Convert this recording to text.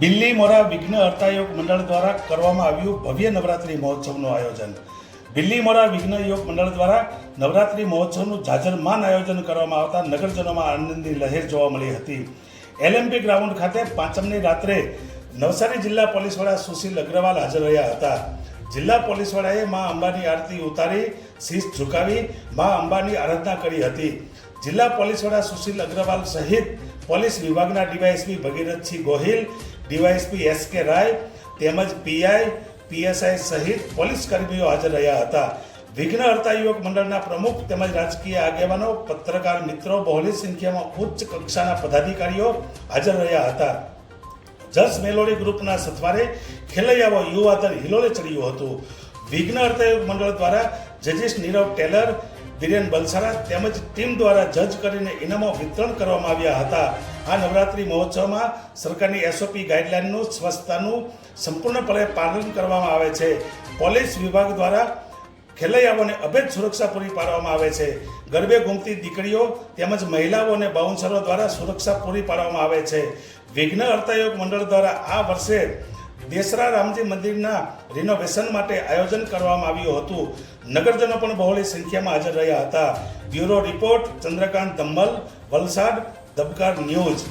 બિલ્લી મોરા વિઘ્ન હર્તા યોગ મંડળ દ્વારા કરવામાં આવ્યું ભવ્ય નવરાત્રિ મહોત્સવનું આયોજન. બિલ્લી મોરા વિઘ્ન યોગ મંડળ દ્વારા નવરાત્રિ મહોત્સવનું જાજરમાન આયોજન કરવામાં આવતા નગરજનોમાં આનંદની લહેર જોવા મળી હતી. LMP ગ્રાઉન્ડ ખાતે પાંચમની રાત્રે નવસારી જિલ્લા પોલીસ વડા સુશીલ અગ્રવાલ હાજર રહ્યા હતા. જિલ્લા પોલીસ વડાએ મા અંબાની આરતી ઉતારી શીશ ઝુકાવી મા અંબાની આરાધના કરી હતી. જિલ્લા પોલીસ વડા સુશીલ અગ્રવાલ સહિત પોલીસ વિભાગના DYSP Bhagirathsinh Gohil, DYSP SK રાય તેમજ PI, PSI સહિત પોલીસ કર્મીઓ હાજર રહ્યા હતા. વિઘ્ન હર્તા યુવક મંડળના પ્રમુખ તેમજ રાજકીય આગેવાનો, પત્રકાર મિત્રો, બહોળી સંખ્યામાં ઉચ્ચ કક્ષાના પદાધિકારીઓ હાજર રહ્યા હતા. જસ મેલોડી ગ્રુપના સથવારે ખેલૈયાઓ યુવાધન હિલોલે ચડ્યું હતું. વિઘ્ન હર્તા યુવક મંડળ દ્વારા જજીશ નીરવ ટેલર, વિરેન બલસારા તેમજ ટીમ દ્વારા જજ કરીને ઇનામો વિતરણ કરવામાં આવ્યા હતા. આ નવરાત્રિ મહોત્સવમાં સરકારની SOP ગાઈડલાઇનનું સ્વચ્છતાનું સંપૂર્ણપણે પાલન કરવામાં આવે છે. પોલીસ વિભાગ દ્વારા ખેલૈયાઓને અભેદ સુરક્ષા પૂરી પાડવામાં આવે છે. ગરબે ઘૂમતી દીકરીઓ તેમજ મહિલાઓ અને બાઉન્સરો દ્વારા સુરક્ષા પૂરી પાડવામાં આવે છે. વિઘ્ન હર્તા યોગ મંડળ દ્વારા આ વર્ષે દેસરા રામજી મંદિરના રિનોવેશન માટે આયોજન કરવામાં આવ્યું હતું. નગરજનો પણ બહોળી સંખ્યામાં હાજર રહ્યા હતા. Bureau report Chandrakant Dhammal, Valsad, Dhabkar news.